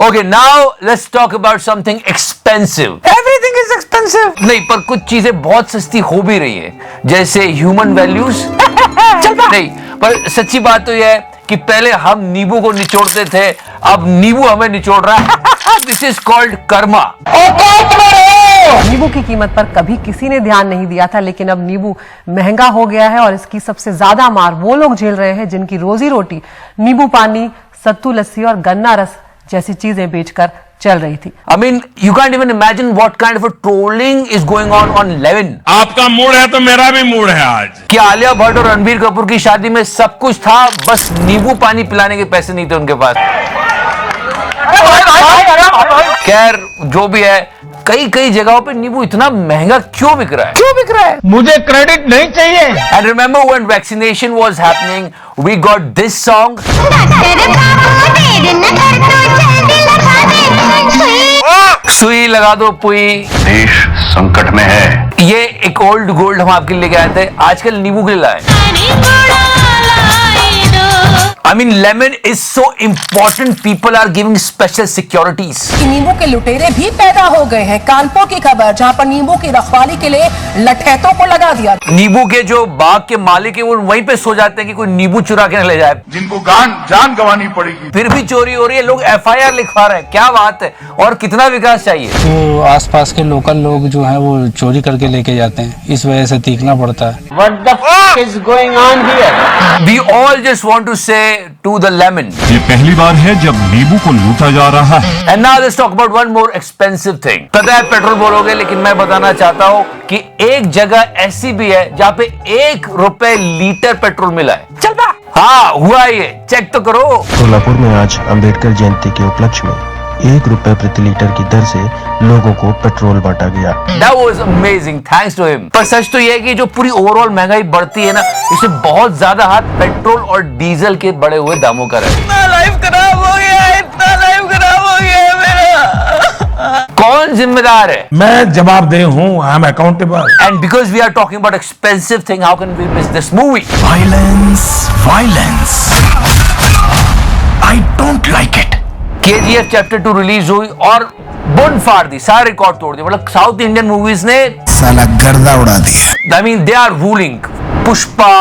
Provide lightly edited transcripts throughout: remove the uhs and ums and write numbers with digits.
Okay, now let's talk about something expensive. Everything is expensive. नहीं, पर कुछ चीजें बहुत सस्ती हो भी रही है, जैसे ह्यूमन वैल्यूज। नहीं, पर सच्ची बात तो यह है कि पहले हम नींबू को निचोड़ते थे, अब नींबू हमें निचोड़ रहा है। This is called Karma. नींबू की कीमत पर कभी किसी ने ध्यान नहीं दिया था, लेकिन अब नींबू महंगा हो गया है और इसकी सबसे ज्यादा मार वो लोग झेल रहे हैं जिनकी रोजी रोटी नींबू पानी, सत्तू लस्सी और गन्ना रस जैसी चीजें बेचकर चल रही थी। I mean, you can't even imagine what kind of a trolling is going on Levin. आपका मूड है तो मेरा भी मूड है आज। कि आलिया भट्ट और रणबीर कपूर की शादी में सब कुछ था, बस नींबू पानी पिलाने के पैसे नहीं थे उनके पास। खैर, जो भी है, कई कई जगहों पे नींबू इतना महंगा क्यों बिक रहा है? मुझे क्रेडिट नहीं चाहिए। And remember when vaccination was happening, we got this song. सुई लगा दो पुई, देश संकट में है। ये एक ओल्ड गोल्ड हम आपके लिए लेके आए थे, आजकल नींबू के लिए लाए। I mean, lemon is so important. People are giving special securities. नींबू के लुटेरे भी पैदा हो गए हैं। कानपुर की खबर, जहां पर नींबू की रखवाली के लिए लठैतों को लगा दिया। नींबू के जो बाग के मालिक है वो वहीं पे सो जाते हैं कि कोई नींबू चुरा के न ले जाए। जिनको जान गंवानी पड़ेगी। फिर भी चोरी हो रही है, लोग FIR लिखवा रहे हैं। क्या बात है, और कितना विकास चाहिए। तो आसपास के लोकल लोग जो हैं वो चोरी करके लेके जाते हैं, इस वजह से तीखना पड़ता है। What the f is going on here? We all just want to say to the lemon. ये पहली बार है जब नींबू को लूटा जा रहा है। And now let's talk about one more expensive thing. पता है पेट्रोल बोलोगे, लेकिन मैं बताना चाहता हूँ कि एक जगह ऐसी भी है जहाँ पे ₹1 लीटर पेट्रोल मिला है। चल बा। हाँ, हुआ ये, चेक तो करो। सोलापुर में आज अंबेडकर जयंती के उपलक्ष्य में ₹1 प्रति लीटर की दर से लोगों को पेट्रोल बांटा गया। That was amazing, thanks to him. पर सच तो यह है कि जो पूरी ओवरऑल महंगाई बढ़ती है ना, इससे बहुत ज्यादा हाथ पेट्रोल और डीजल के बढ़े हुए दामों का है। इतना लाइफ खराब हो गया मेरा। कौन जिम्मेदार है? मैं जवाबदेह हूँ। I am accountable. And because we are talking about expensive thing, how can we miss this movie? Violence. I don't like it. KGF chapter 2 release हुई और बुन फाड़ दी, सारे रिकॉर्ड तोड़ दिए। मतलब साउथ इंडियन मूवीज ने साला गर्दा उड़ा दिया। I mean, they are ruling. Pushpa,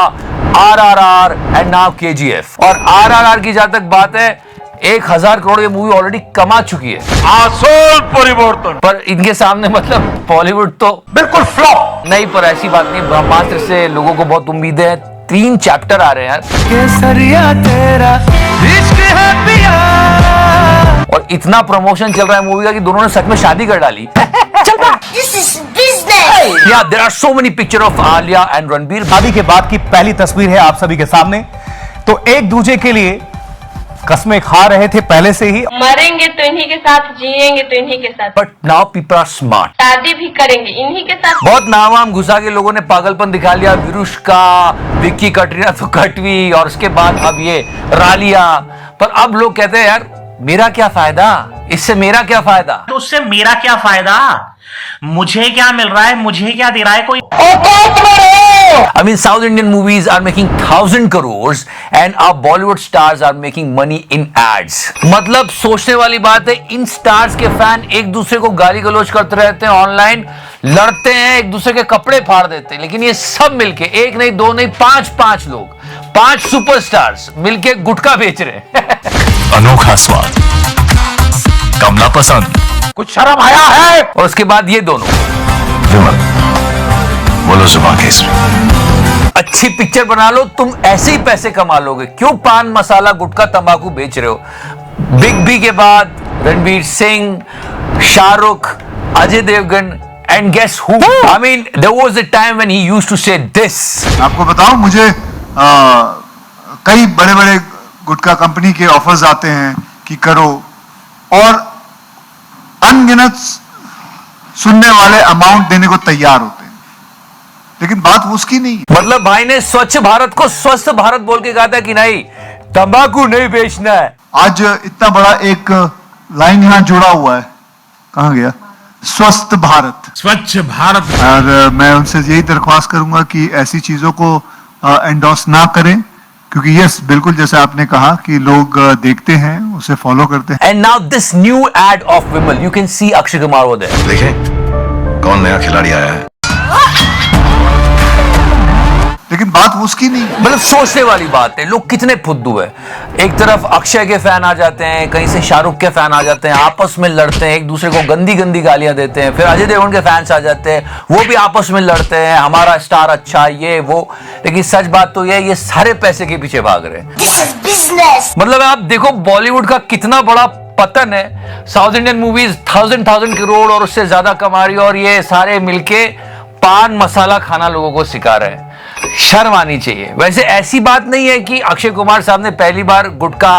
RRR and now KGF। और RRR की जहां तक बात है, 1000 करोड़ ये मूवी ऑलरेडी कमा चुकी है। आसोल परिवर्तन। पर इनके सामने मतलब बॉलीवुड तो बिल्कुल फ्लॉप। नहीं, पर ऐसी बात नहीं, ब्रह्मास्त्र से लोगों को बहुत उम्मीदें हैं। 3 चैप्टर आ रहे हैं यार। केसरिया तेरा इश्क है पिया। और इतना प्रमोशन चल रहा है मूवी का कि दोनों ने सच में शादी कर डाली। Yeah, there are so many pictures of Alia and Ranbir. शादी के बाद की पहली तस्वीर है आप सभी के सामने। तो एक दूसरे के लिए कसमें खा रहे थे पहले से ही। मरेंगे तो इन्हीं के साथ, जिएंगे तो इन्हीं के साथ। But now people are smart. शादी भी करेंगे इन्हीं के साथ। बहुत नाम वाम घुसा के लोगों ने पागलपन दिखा लिया। विरुष्का, विक्की कटरीना तो कटवी, और उसके बाद अब ये रालिया। पर अब लोग कहते हैं यार, मेरा क्या फायदा, इससे मेरा क्या फायदा। तो उससे मेरा क्या फायदा, मुझे क्या मिल रहा है, मुझे क्या दे रहा है कोई। I mean, South Indian movies are making 1000 crores and our Bollywood stars are making money in ads. मतलब सोचने वाली बात है, इन स्टार्स के फैन एक दूसरे को गाली गलौज करते रहते हैं, ऑनलाइन लड़ते हैं, एक दूसरे के कपड़े फाड़ देते हैं, लेकिन ये सब मिलके, एक नहीं दो नहीं 5 लोग, 5 सुपरस्टार्स मिलके गुटखा बेच रहे हैं। अनोखा स्वाद, कमला पसंद, कुछ शर्म आया है। और उसके बाद ये दोनों, विमल बोलो जुबान केसरी। अच्छी पिक्चर बना लो, तुम ऐसे ही पैसे कमा लोगे। क्यों पान मसाला गुटखा तंबाकू बेच रहे हो? बिग बी के बाद Ranveer Singh, Shahrukh, Ajay Devgn, and guess who? I mean, there was a time when he used to say this. आपको बताऊं, मुझे कई बड़े बड़े गुटखा कंपनी के ऑफर्स आते हैं कि करो, और अनगिनत सुनने वाले अमाउंट देने को तैयार होते हैं, लेकिन बात उसकी नहीं है। मतलब भाई ने स्वच्छ भारत को स्वस्थ भारत बोल के कहा था कि नहीं, तंबाकू नहीं बेचना है। आज इतना बड़ा एक लाइन यहां जुड़ा हुआ है, कहां गया? स्वस्थ भारत, स्वच्छ भारत। और मैं उनसे यही दरख्वास्त करूंगा कि ऐसी चीजों को एंडोर्स ना करें, क्योंकि यस बिल्कुल जैसे आपने कहा कि लोग देखते हैं, उसे फॉलो करते हैं। And now this new ad of Vimal, you can see Akshay Kumar over there. देखें कौन नया खिलाड़ी आया है। लेकिन बात उसकी नहीं, मतलब सोचने वाली बात है, लोग कितने फुद्दू है। एक तरफ अक्षय के फैन आ जाते हैं, कहीं से शाहरुख के फैन आ जाते हैं, आपस में लड़ते हैं, एक दूसरे को गंदी गंदी गालियां देते हैं। फिर अजय देवगन के फैंस आ जाते हैं, वो भी आपस में लड़ते हैं, हमारा स्टार अच्छा ये वो। लेकिन सच बात तो ये सारे पैसे के पीछे भाग रहे हैं। This is business. मतलब आप देखो बॉलीवुड का कितना बड़ा पतन है। साउथ इंडियन मूवीज 1000 करोड़ और उससे ज्यादा कमा रही है, और ये सारे मिलके पान मसाला खाना लोगों को सिखा रहे हैं। शर्म आनी चाहिए। वैसे ऐसी बात नहीं है कि अक्षय कुमार साहब ने पहली बार गुटखा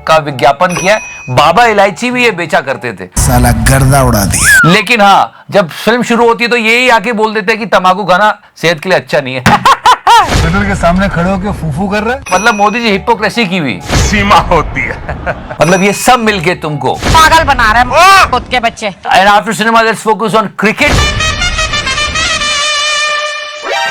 का विज्ञापन किया है, बाबा इलायची भी ये बेचा करते थे। साला गर्दा उड़ा दिया। लेकिन हाँ, जब फिल्म शुरू होती है तो यही आके बोल देते हैं कि तंबाकू खाना सेहत के लिए अच्छा नहीं है। ट्विटर के सामने खड़े होकर फूफू कर रहे हैं। मतलब मोदी जी हिपोक्रेसी की हुई सीमा होती है। मतलब ये सब मिलके तुमको पागल बना रहे हैं खुद के बच्चे। And after cinema let's focus on cricket.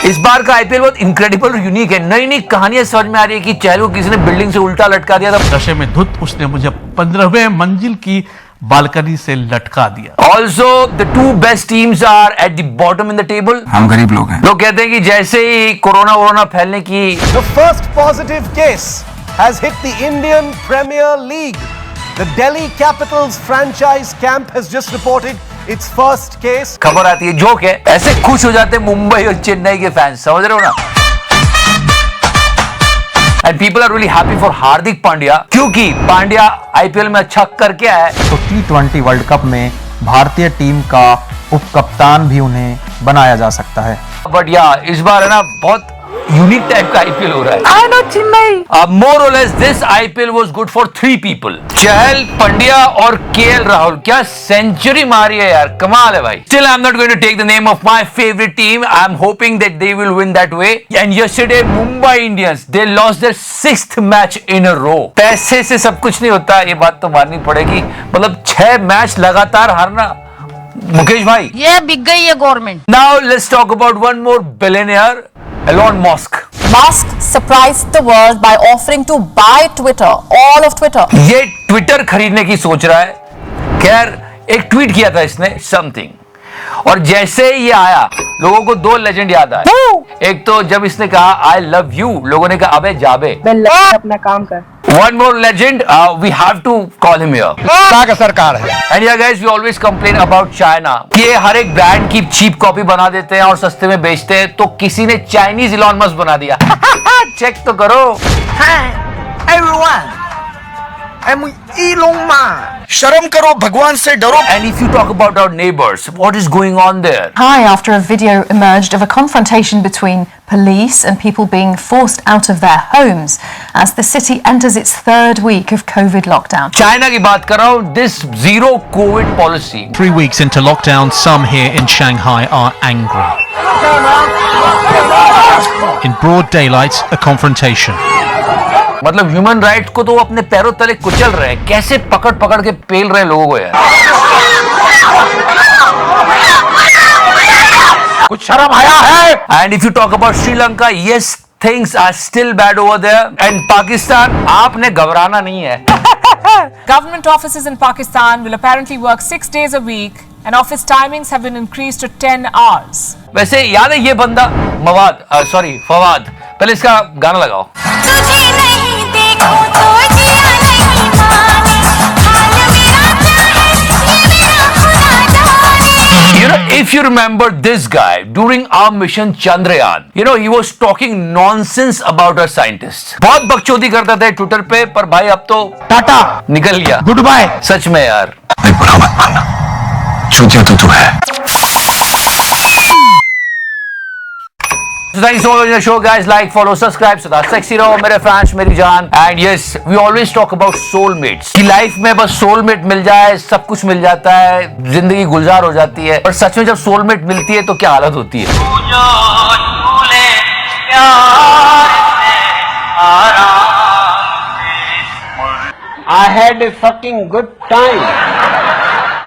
इस बार का आईपीएल बहुत इनक्रेडिबल और यूनिक है। नई नई कहानियां समझ में आ रही है कि चहल को किसी ने बिल्डिंग से उल्टा लटका दिया था। नशे में धुत उसने मुझे 15वें मंजिल की बालकनी से लटका दिया। Also the two best teams are at the bottom in the table. हम गरीब लोग हैं। लोग कहते हैं कि जैसे ही कोरोना फैलने की The first positive case has hit the Indian Premier League. The Delhi Capitals franchise camp has just reported its first case. खबर आती है, जोक है, ऐसे खुश हो जाते हैं मुंबई और चेन्नई के फैंस, समझ रहे हो ना। And people are really happy for Hardik Pandya, क्योंकि पांड्या आईपीएल में अच्छा करके आया है। तो T20 वर्ल्ड कप में भारतीय टीम का उप कप्तान भी उन्हें बनाया जा सकता है। बट या इस बार है ना बहुत यूनिक टाइप का आईपीएल हो रहा है। I know Chennai. मोर और less this IPL was good for 3 people, Chahal, Pandya और केएल राहुल। क्या सेंचुरी मारी है यार, कमाल है भाई। Still I'm not going to take the name of my favorite team. I'm hoping that they will win that way. And yesterday Mumbai Indians, they lost their 6th match in a row. पैसे से सब कुछ नहीं होता, ये बात तो माननी पड़ेगी। मतलब 6 मैच लगातार हारना, मुकेश भाई, ये बिक गई है government. Now let's talk about one more billionaire, Elon Musk. Musk surprised the world by offering to buy Twitter, all of Twitter. ये ट्विटर खरीदने की सोच रहा है। खैर एक ट्वीट किया था इसने समथिंग, और जैसे ही ये आया लोगों को 2 लेजेंड याद आए। एक तो जब इसने कहा आई लव यू, लोगों ने कहा अबे जाबे। अपना काम कर। One more legend, we have to call him here. का सरकार है। And yeah guys, we always complain about China कि ये हर एक ब्रांड की चीप कॉपी बना देते हैं और सस्ते में बेचते हैं, तो किसी ने चाइनीज इलॉन मस्क बना दिया। चेक तो करो। Everyone, I'm Elon Musk. शर्म करो, भगवान से डरो। And if you talk about our neighbors, what is going on there? Hi, after a video emerged of a confrontation between police and people being forced out of their homes as the city enters its 3rd week of COVID lockdown. China की बात कर रहा हूँ, this zero COVID policy. 3 weeks into lockdown, some here in Shanghai are angry. In broad daylight, a confrontation. मतलब human rights को तो वो अपने पैरों तले कुचल रहे हैं, कैसे पकड़ के पेल रहे हैं लोगों को यार। कुछ शर्म आया है। And if you talk about Sri Lanka, yes things are still bad over there. And Pakistan, आपने घबराना नहीं है। Government offices in Pakistan will apparently work 6 days a week, and office timings have been increased to 10 hours. वैसे याद है ये बंदा फवाद, पहले इसका गाना लगाओ। You know, if you remember this guy during our mission Chandrayaan, you know, he was talking nonsense about our scientists. बहुत बकचोदी करता था ट्विटर पे, पर भाई अब तो टाटा निकल गया, गुड बाय। सच में यार, बुरा मत मानना, चूतिया तो तू है। So thanks for watching the show, guys. Like, follow, subscribe. So that's sexy रहो मेरे फैंस, मेरी जान। And yes, we always talk about soulmates. कि लाइफ में बस soulmate मिल जाए, सब कुछ मिल जाता है, जिंदगी गुलजार हो जाती है। और सच में जब soulmate मिलती है तो क्या हालत होती है। I had a fucking good time.